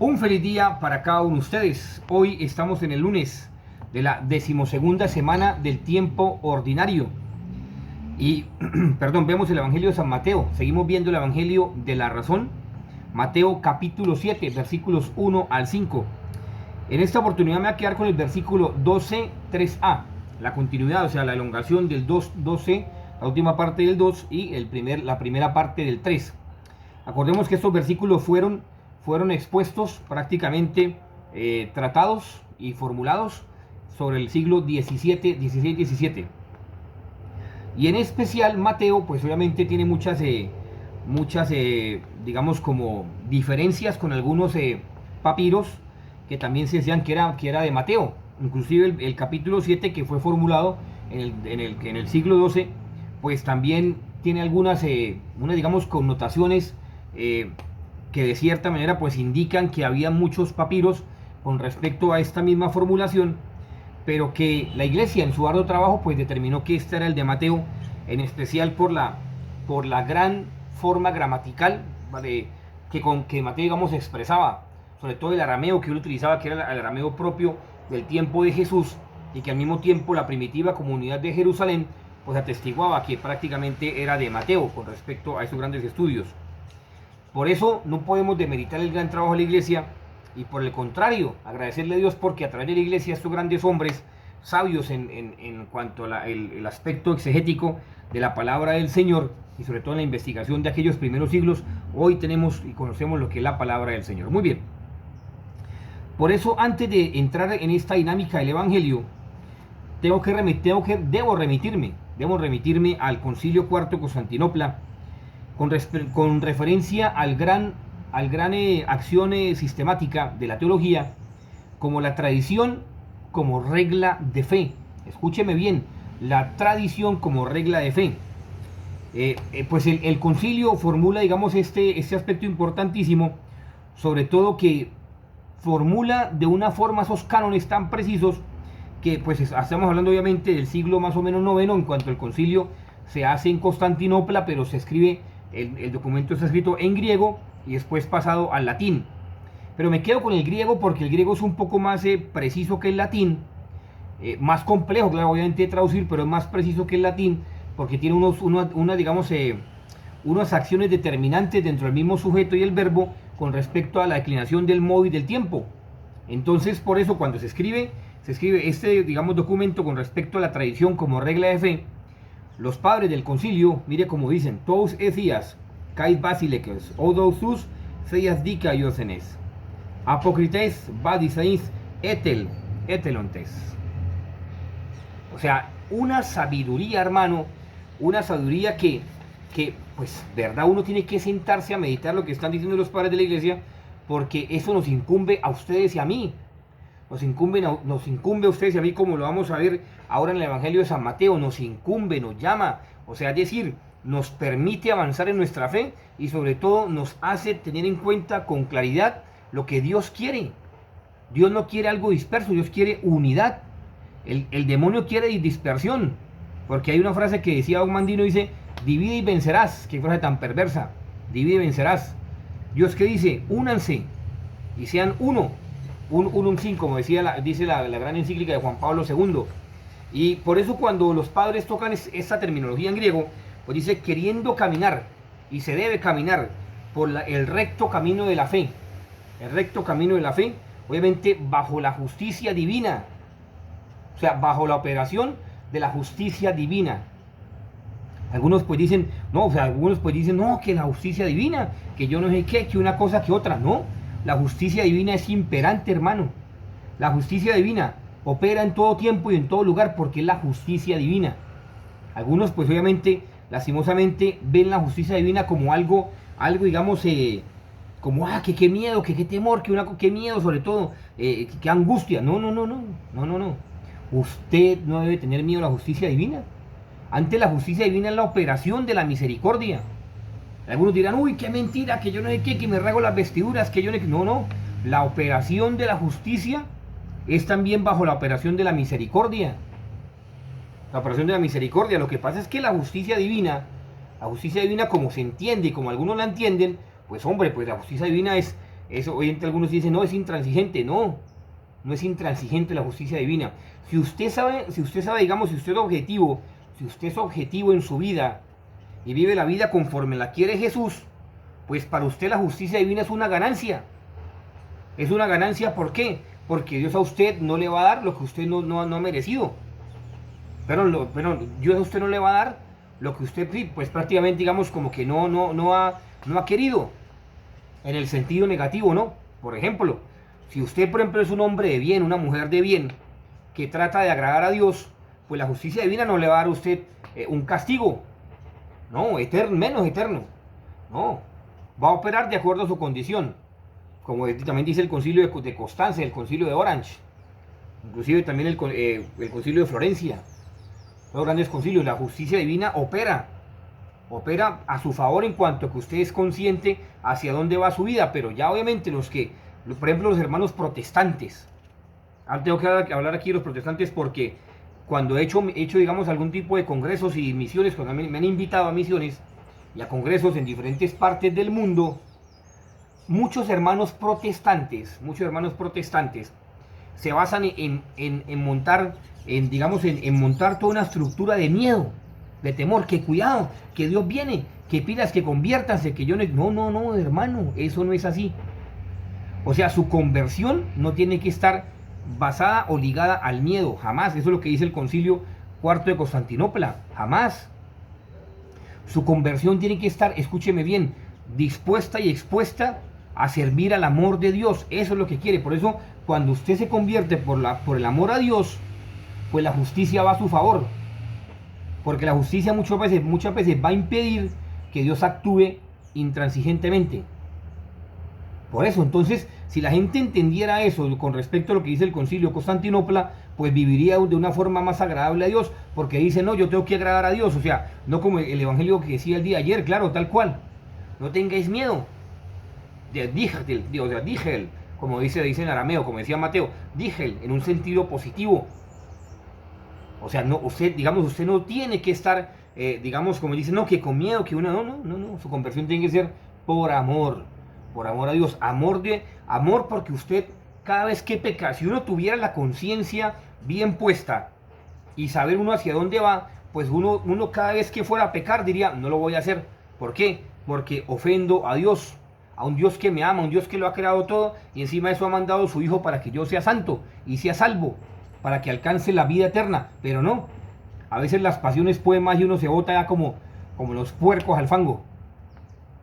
Un feliz día para cada uno de ustedes. Hoy estamos en el lunes de la 12ª semana del tiempo ordinario. Y, vemos el Evangelio de San Mateo. Seguimos viendo el Evangelio de la razón. Mateo capítulo 7, versículos 1 al 5. En esta oportunidad me voy a quedar con el versículo 12, 3a. La continuidad, o sea, la elongación del 12, la última parte del 2 y la primera parte del 3. Acordemos que estos versículos fueron expuestos prácticamente tratados y formulados sobre el siglo XVI. Y en especial Mateo, pues obviamente tiene muchas digamos como diferencias con algunos papiros que también se decían que era de Mateo. Inclusive el capítulo 7 que fue formulado en el siglo XII, pues también tiene unas digamos connotaciones que de cierta manera pues indican que había muchos papiros con respecto a esta misma formulación, pero que la iglesia en su arduo trabajo pues determinó que este era el de Mateo, en especial por la gran forma gramatical que Mateo, digamos, expresaba, sobre todo el arameo que él utilizaba, que era el arameo propio del tiempo de Jesús, y que al mismo tiempo la primitiva comunidad de Jerusalén pues atestiguaba que prácticamente era de Mateo con respecto a esos grandes estudios. Por eso no podemos demeritar el gran trabajo de la iglesia, y por el contrario, agradecerle a Dios porque a través de la iglesia estos grandes hombres sabios en cuanto al aspecto exegético de la palabra del Señor, y sobre todo en la investigación de aquellos primeros siglos, hoy tenemos y conocemos lo que es la palabra del Señor. Muy bien. Por eso, antes de entrar en esta dinámica del Evangelio, debo remitirme al Concilio IV de Constantinopla con referencia al gran acción sistemática de la teología, como la tradición como regla de fe. Escúcheme bien, la tradición como regla de fe. Pues el concilio formula, digamos, este aspecto importantísimo, sobre todo que formula de una forma esos cánones tan precisos que pues estamos hablando obviamente del siglo más o menos noveno, en cuanto el concilio se hace en Constantinopla, pero se escribe, el documento está escrito en griego y después pasado al latín. Pero me quedo con el griego porque el griego es un poco más preciso que el latín, más complejo, claro, obviamente de traducir, pero es más preciso que el latín porque tiene unas acciones determinantes dentro del mismo sujeto y el verbo con respecto a la declinación del modo y del tiempo. Entonces, por eso cuando se escribe este, digamos, documento con respecto a la tradición como regla de fe, los padres del concilio, mire como dicen, tous ethías, kais basileques, odosus, seias dica iosenes, apocrites, badiseis, etelontes. O sea, una sabiduría, hermano, una sabiduría que pues, verdad, uno tiene que sentarse a meditar lo que están diciendo los padres de la iglesia, porque eso nos incumbe a ustedes y a mí. Nos incumbe a ustedes y a mí, como lo vamos a ver ahora en el Evangelio de San Mateo. Nos incumbe, nos llama, o sea, es decir, nos permite avanzar en nuestra fe y sobre todo nos hace tener en cuenta con claridad lo que Dios quiere. Dios no quiere algo disperso, Dios quiere unidad. El demonio quiere dispersión, porque hay una frase que decía Don Mandino, dice, divide y vencerás. Qué frase tan perversa, divide y vencerás. Dios que dice, únanse y sean uno. Un sin, como dice la gran encíclica de Juan Pablo II. Y por eso cuando los padres tocan esta terminología en griego, pues dice queriendo caminar, y se debe caminar por el recto camino de la fe. El recto camino de la fe, obviamente bajo la justicia divina. O sea, bajo la operación de la justicia divina. Algunos pues dicen, no, que la justicia divina, que yo no sé qué, que una cosa que otra, no. La justicia divina es imperante, hermano. La justicia divina opera en todo tiempo y en todo lugar porque es la justicia divina. Algunos, pues obviamente, lastimosamente, ven la justicia divina como algo digamos, como, que qué miedo, que qué temor, qué miedo sobre todo, qué angustia. No. Usted no debe tener miedo a la justicia divina. Antes la justicia divina es la operación de la misericordia. Algunos dirán, uy, qué mentira, que yo no sé qué, que me rasgo las vestiduras, que yo no sé qué. No, la operación de la justicia es también bajo la operación de la misericordia. La operación de la misericordia. Lo que pasa es que la justicia divina como se entiende y como algunos la entienden, pues hombre, pues la justicia divina es Eso, hoy en día algunos dicen, no, es intransigente. No, no es intransigente la justicia divina. Si usted sabe, digamos, si usted es objetivo en su vida y vive la vida conforme la quiere Jesús, pues para usted la justicia divina es una ganancia. Es una ganancia, ¿por qué? Porque Dios a usted no le va a dar lo que usted no ha merecido. Pero Dios a usted no le va a dar lo que usted, pues prácticamente, digamos, como que no ha querido. En el sentido negativo, ¿no? Por ejemplo, si usted, por ejemplo, es un hombre de bien, una mujer de bien, que trata de agradar a Dios, pues la justicia divina no le va a dar a usted un castigo. No, menos eterno. No, va a operar de acuerdo a su condición. Como también dice el concilio de Constanza, el concilio de Orange, inclusive también el concilio de Florencia, los grandes concilios. La justicia divina opera a su favor en cuanto a que usted es consciente hacia dónde va su vida, pero ya obviamente por ejemplo, los hermanos protestantes, ahora tengo que hablar aquí de los protestantes porque cuando he hecho, digamos, algún tipo de congresos y misiones, cuando me han invitado a misiones y a congresos en diferentes partes del mundo, muchos hermanos protestantes se basan en montar, en montar toda una estructura de miedo, de temor, que cuidado, que Dios viene, que pidas, que conviértanse, que yo no, hermano, eso no es así. O sea, su conversión no tiene que estar basada o ligada al miedo, jamás. Eso es lo que dice el Concilio Cuarto de Constantinopla, jamás. Su conversión tiene que estar, escúcheme bien, dispuesta y expuesta a servir al amor de Dios. Eso es lo que quiere. Por eso, cuando usted se convierte por el amor a Dios, pues la justicia va a su favor. Porque la justicia muchas veces va a impedir que Dios actúe intransigentemente. Por eso, entonces, si la gente entendiera eso con respecto a lo que dice el Concilio de Constantinopla, pues viviría de una forma más agradable a Dios, porque dice, no, yo tengo que agradar a Dios. O sea, no como el evangelio que decía el día de ayer, claro, tal cual. No tengáis miedo. Dígel, como dice en arameo, como decía Mateo, dígel, en un sentido positivo. O sea, no, usted no tiene que estar, digamos, como dice, no, que con miedo, que no, su conversión tiene que ser por amor a Dios, amor porque usted, cada vez que peca, si uno tuviera la conciencia bien puesta y saber uno hacia dónde va, pues uno cada vez que fuera a pecar diría, no lo voy a hacer. ¿Por qué? Porque ofendo a Dios, a un Dios que me ama, a un Dios que lo ha creado todo, y encima de eso ha mandado a su Hijo para que yo sea santo y sea salvo, para que alcance la vida eterna. Pero no, a veces las pasiones pueden más y uno se bota ya como los puercos al fango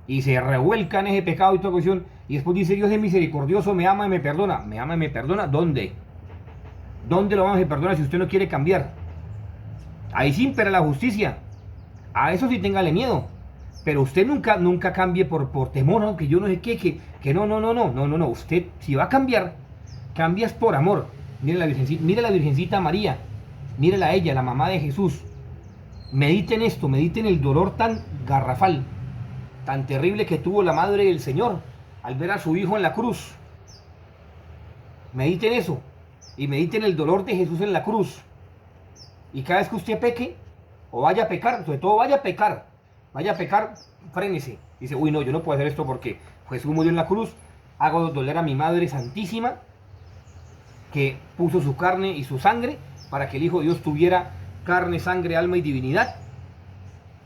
y se revuelca en ese pecado y toda cuestión, y después dice, Dios es misericordioso, me ama y me perdona. ¿Me ama y me perdona? ¿Dónde lo ama y me perdona si usted no quiere cambiar? Ahí sí impera la justicia. A eso sí téngale miedo, pero usted nunca cambie por temor, ¿no? Que yo no sé qué, que no, usted si va a cambiar, cambias por amor. Mire la Virgencita María, mírela a ella, la mamá de Jesús. Mediten esto, mediten el dolor tan garrafal, tan terrible que tuvo la madre del Señor al ver a su hijo en la cruz. Mediten eso y mediten el dolor de Jesús en la cruz. Y cada vez que usted peque o vaya a pecar, sobre todo vaya a pecar, frénese. Dice, uy, no, yo no puedo hacer esto porque Jesús murió en la cruz, hago doler a mi Madre Santísima, que puso su carne y su sangre para que el Hijo de Dios tuviera carne, sangre, alma y divinidad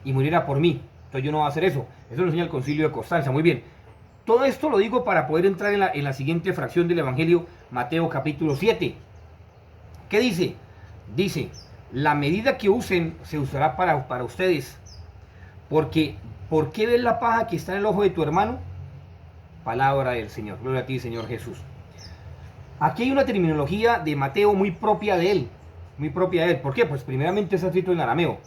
y muriera por mí. Entonces yo no voy a hacer eso. Eso lo enseña el Concilio de Constanza. Muy bien. Todo esto lo digo para poder entrar en la siguiente fracción del Evangelio, Mateo capítulo 7. ¿Qué dice? Dice, la medida que usen se usará para ustedes. Porque, ¿por qué ves la paja que está en el ojo de tu hermano? Palabra del Señor. Gloria a ti, Señor Jesús. Aquí hay una terminología de Mateo muy propia de él. ¿Por qué? Pues primeramente está escrito en arameo.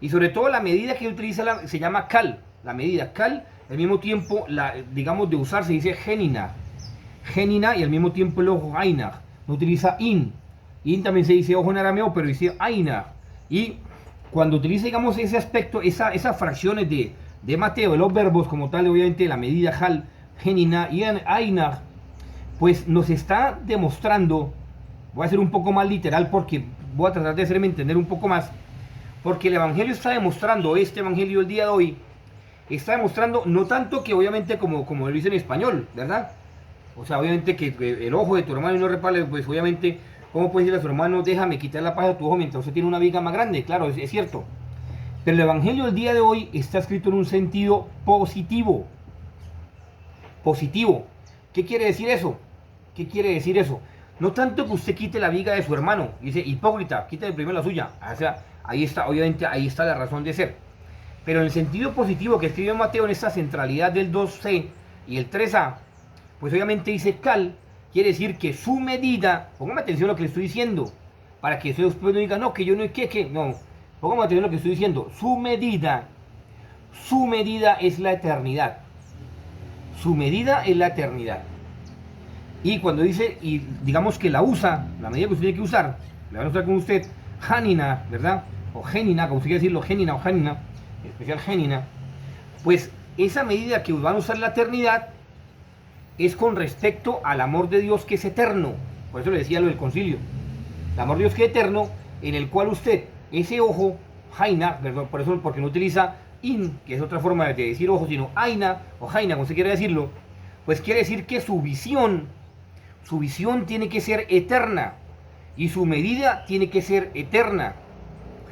Y sobre todo la medida que utiliza se llama cal. La medida cal, al mismo tiempo, digamos de usar, se dice genina. Genina y al mismo tiempo el ojo aina. No utiliza in. In también se dice ojo en arameo, pero dice aina. Y cuando utiliza, digamos, ese aspecto, esas fracciones de Mateo, de los verbos como tal, obviamente la medida cal, genina y aina, pues nos está demostrando, voy a ser un poco más literal porque voy a tratar de hacerme entender un poco más, porque el Evangelio está demostrando, este Evangelio el día de hoy, está demostrando no tanto que obviamente como lo dice en español, ¿verdad? O sea, obviamente que el ojo de tu hermano y no repare, pues obviamente, ¿cómo puede decirle a su hermano, déjame quitar la paja de tu ojo mientras usted tiene una viga más grande? Claro, es cierto. Pero el Evangelio del día de hoy está escrito en un sentido positivo. Positivo. ¿Qué quiere decir eso? ¿Qué quiere decir eso? No tanto que usted quite la viga de su hermano, dice, hipócrita, quite primero la suya. O sea, ahí está, obviamente, ahí está la razón de ser. Pero en el sentido positivo que escribe Mateo en esta centralidad del 2C y el 3A, pues obviamente dice cal, quiere decir que su medida, póngame atención a lo que le estoy diciendo, para que usted después no diga, no, que yo no, que, no, póngame atención a lo que estoy diciendo, su medida es la eternidad. Su medida es la eternidad. Y cuando dice, y digamos que la usa, la medida que usted tiene que usar, la van a usar con usted, Hanina, ¿verdad? O Genina, como usted quiere decirlo, Genina o Hanina, en especial Genina, pues esa medida que van a usar en la eternidad es con respecto al amor de Dios que es eterno. Por eso le decía lo del concilio. El amor de Dios que es eterno, en el cual usted, ese ojo, Haina, perdón, por eso, porque no utiliza in, que es otra forma de decir ojo, sino Aina o Haina, como usted quiere decirlo, pues quiere decir que su visión tiene que ser eterna y su medida tiene que ser eterna.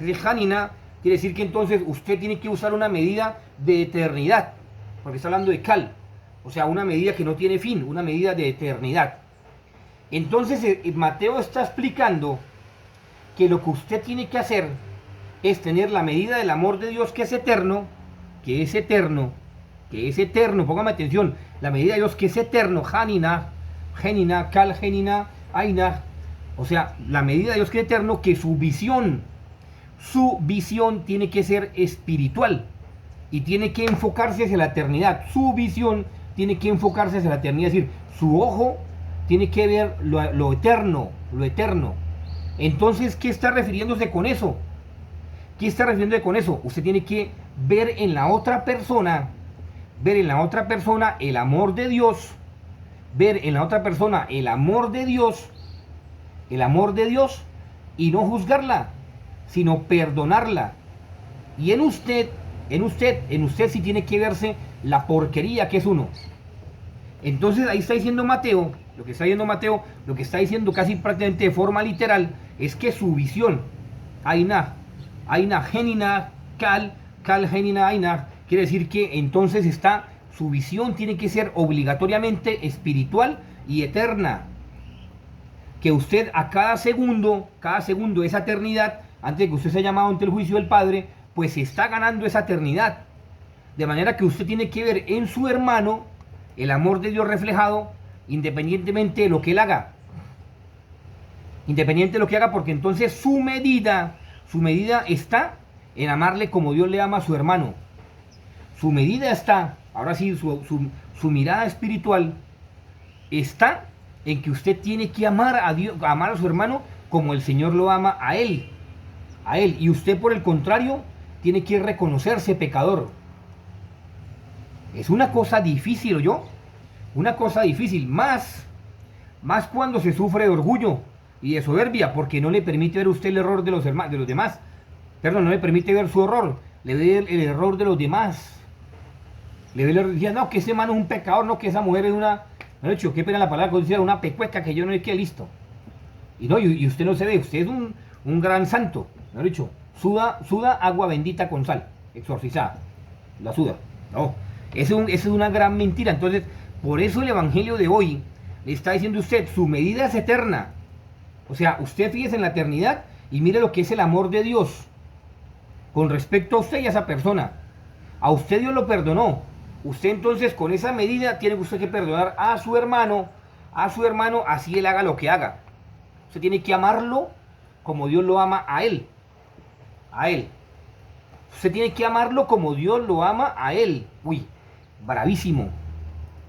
Entonces, Hanina quiere decir que entonces usted tiene que usar una medida de eternidad, porque está hablando de cal, o sea, una medida que no tiene fin, una medida de eternidad. Entonces, Mateo está explicando que lo que usted tiene que hacer es tener la medida del amor de Dios que es eterno, póngame atención, la medida de Dios que es eterno, Hanina, Genina, Cal, Genina, Aina, o sea, la medida de Dios que es eterno, que su visión tiene que ser espiritual y tiene que enfocarse hacia la eternidad. Su visión tiene que enfocarse hacia la eternidad, es decir, su ojo tiene que ver lo eterno, lo eterno. Entonces, ¿qué está refiriéndose con eso? ¿Qué está refiriéndose con eso? Usted tiene que ver en la otra persona el amor de Dios, ver en la otra persona el amor de Dios y no juzgarla, sino perdonarla. Y en usted sí tiene que verse la porquería que es uno. Entonces ahí está diciendo Mateo, lo que está diciendo casi prácticamente de forma literal, es que su visión, Aina, Genina, Cal, Genina, Aina, quiere decir que entonces su visión tiene que ser obligatoriamente espiritual y eterna. Que usted a cada segundo, esa eternidad, antes de que usted sea llamado ante el juicio del Padre, pues está ganando esa eternidad. De manera que usted tiene que ver en su hermano el amor de Dios reflejado, independientemente de lo que él haga. Independiente de lo que haga, porque entonces su medida está en amarle como Dios le ama a su hermano. Su medida está, ahora sí, su mirada espiritual está en que usted tiene que amar a Dios, amar a su hermano como el Señor lo ama a él. Y usted, por el contrario, tiene que reconocerse pecador. Es una cosa difícil, ¿oyó? Una cosa difícil, más cuando se sufre de orgullo y de soberbia, porque no le permite ver usted el error de los demás. Perdón, no le permite ver su error, le ve el error de los demás. Le ve el error, decía, no, que ese hermano es un pecador, no, que esa mujer es una, no he dicho, qué pena la palabra, considera una pecueca, que yo no es que listo. Y no, y usted no se ve, usted es un gran santo, no he dicho, suda agua bendita con sal, exorcizada, la suda. No, esa es una gran mentira. Entonces, por eso el evangelio de hoy le está diciendo a usted, su medida es eterna. O sea, usted fíjese en la eternidad y mire lo que es el amor de Dios con respecto a usted y a esa persona. A usted Dios lo perdonó. Usted entonces con esa medida tiene usted que perdonar a su hermano, así él haga lo que haga. Usted tiene que amarlo como Dios lo ama a él. Usted tiene que amarlo como Dios lo ama a él. Uy, bravísimo.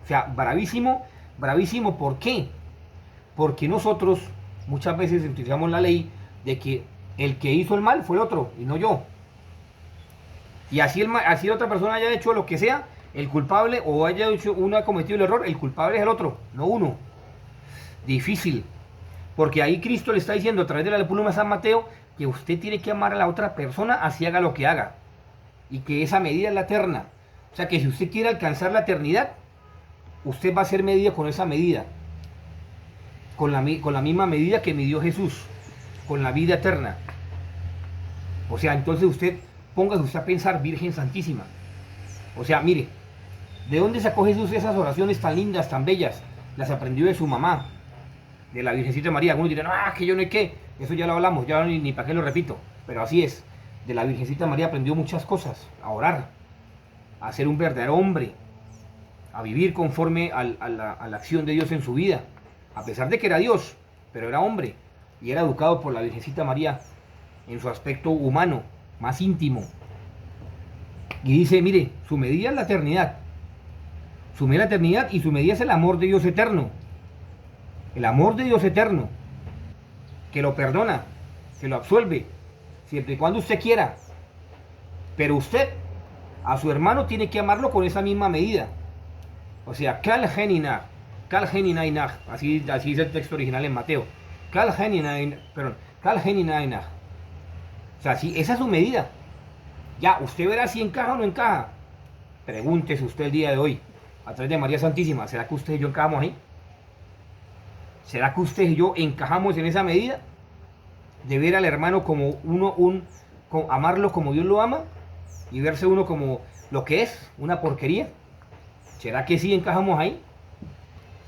O sea, bravísimo. ¿Por qué? Porque nosotros muchas veces utilizamos la ley de que el que hizo el mal fue el otro y no yo. Y así la otra persona haya hecho lo que sea, el culpable, o haya hecho uno ha cometido el error, el culpable es el otro, no uno. Difícil. Porque ahí Cristo le está diciendo a través de la pluma de San Mateo que usted tiene que amar a la otra persona así haga lo que haga. Y que esa medida es la eterna. O sea que si usted quiere alcanzar la eternidad, usted va a ser medida con esa medida, con la misma medida que midió Jesús, con la vida eterna. O sea, entonces póngase usted a pensar, Virgen Santísima. O sea, mire, ¿de dónde sacó Jesús esas oraciones tan lindas, tan bellas? Las aprendió de su mamá, de la Virgencita María. Algunos dirán, que yo no hay qué, eso ya lo hablamos, ya ni para qué lo repito. Pero así es, de la Virgencita María aprendió muchas cosas, a orar, a ser un verdadero hombre, a vivir conforme a la acción de Dios en su vida, a pesar de que era Dios, pero era hombre, y era educado por la Virgencita María en su aspecto humano, más íntimo. Y dice, mire, su medida es la eternidad, su medida es la eternidad y su medida es el amor de Dios eterno, el amor de Dios eterno, que lo perdona, que lo absuelve, siempre y cuando usted quiera, pero usted a su hermano tiene que amarlo con esa misma medida. O sea, Kal Geninah, así dice el texto original en Mateo. Kal Geninah. O sea, sí, esa es su medida. Ya, usted verá si encaja o no encaja. Pregúntese usted el día de hoy, a través de María Santísima, ¿será que usted y yo encajamos ahí? ¿Será que usted y yo encajamos en esa medida? De ver al hermano como amarlo como Dios lo ama y verse uno como lo que es, una porquería. ¿Será que sí encajamos ahí?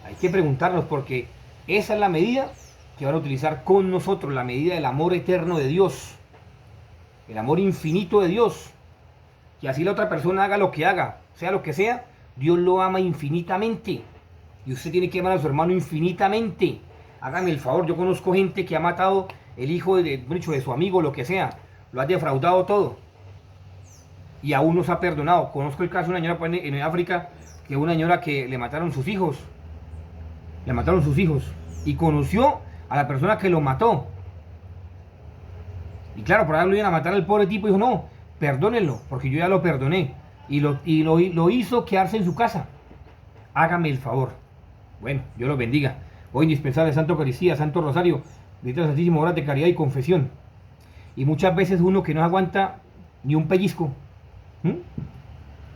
Hay que preguntarnos, porque esa es la medida que van a utilizar con nosotros, la medida del amor eterno de Dios, el amor infinito de Dios. Que así la otra persona haga lo que haga, sea lo que sea, Dios lo ama infinitamente. Y usted tiene que amar a su hermano infinitamente. Hágame el favor, yo conozco gente que ha matado el hijo de su amigo, lo que sea, lo ha defraudado todo, y aún nos ha perdonado. Conozco el caso de una señora en África, que una señora que le mataron sus hijos, y conoció a la persona que lo mató. Y claro, por ahí lo iban a matar al pobre tipo, y dijo, no, perdónenlo, porque yo ya lo perdoné. Y lo hizo quedarse en su casa. Hágame el favor. Bueno, Dios los bendiga. Hoy indispensable Santo Eucaristía, Santo Rosario, bendito Santísimo, horas de caridad y confesión. Y muchas veces uno que no aguanta ni un pellizco,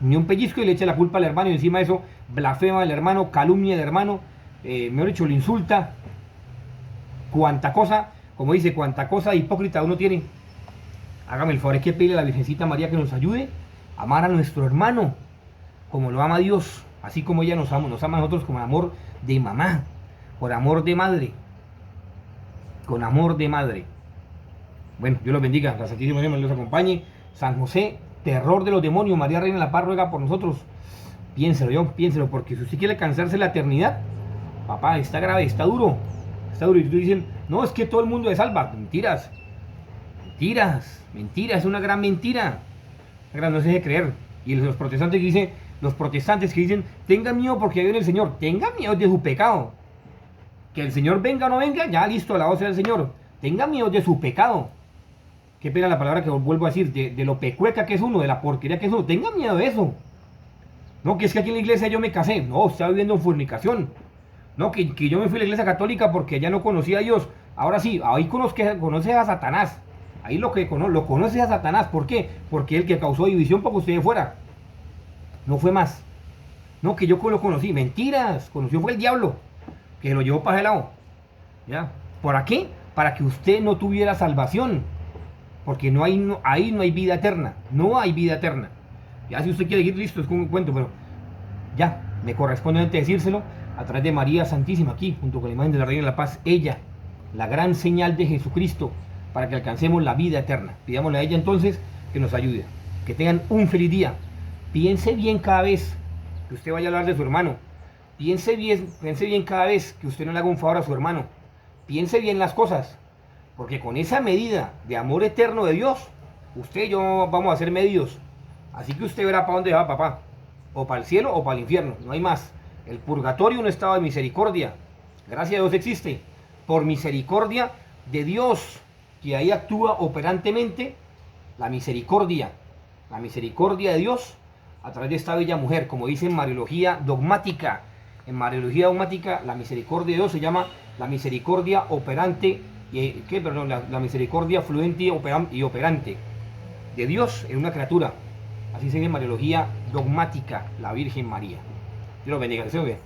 ni un pellizco, y le echa la culpa al hermano, y encima de eso blasfema al hermano, calumnia al hermano, mejor dicho, le insulta. Cuánta cosa, como dice, cuánta cosa hipócrita uno tiene. Hágame el favor, hay que pedirle a la Virgencita María que nos ayude a amar a nuestro hermano como lo ama Dios, así como ella nos ama a nosotros con amor de mamá, por amor de madre, con amor de madre. Bueno, Dios los bendiga, la Santísima Virgen los acompañe. San José, terror de los demonios, María Reina de la Paz, ruega por nosotros. Piénselo, porque si usted quiere alcanzarse la eternidad, papá, está grave, está duro. Y tú dicen, no, es que todo el mundo se salva. Mentiras, es una gran mentira. No se deje creer. Y los protestantes que dicen, tengan miedo porque viene el Señor. Tengan miedo de su pecado. Que el Señor venga o no venga, ya listo, alabado sea el Señor. Tengan miedo de su pecado. Qué pena la palabra que vuelvo a decir, de lo pecueca que es uno, de la porquería que es uno. Tengan miedo de eso. No, que es que aquí en la iglesia yo me casé. No, estaba viviendo en fornicación. No, que yo me fui a la iglesia católica porque ya no conocía a Dios. Ahora sí, ahí conoce a Satanás. Ahí lo conoce a Satanás. ¿Por qué? Porque el que causó división para que usted fuera. No fue más. No, que yo lo conocí. Mentiras. Conoció fue el diablo, que lo llevó para ese lado. ¿Ya? ¿Por qué? Para que usted no tuviera salvación. Porque ahí no hay vida eterna. No hay vida eterna. Ya si usted quiere ir, listo, es como un cuento, pero ya, me corresponde decírselo a través de María Santísima, aquí, junto con la imagen de la Reina de la Paz, ella, la gran señal de Jesucristo, para que alcancemos la vida eterna. Pidámosle a ella entonces que nos ayude. Que tengan un feliz día. Piense bien cada vez que usted vaya a hablar de su hermano. Piense bien cada vez que usted no le haga un favor a su hermano. Piense bien las cosas, porque con esa medida de amor eterno de Dios, usted y yo vamos a ser medidos. Así que usted verá para dónde va, papá. O para el cielo o para el infierno, no hay más. El purgatorio es un estado de misericordia. Gracias a Dios existe. Por misericordia de Dios, que ahí actúa operantemente la misericordia de Dios a través de esta bella mujer, como dice en Mariología Dogmática. En Mariología Dogmática, la misericordia de Dios se llama la misericordia operante, la misericordia fluente y operante de Dios en una criatura. Así se llama en Mariología Dogmática, la Virgen María. Dios lo bendiga, que se vea.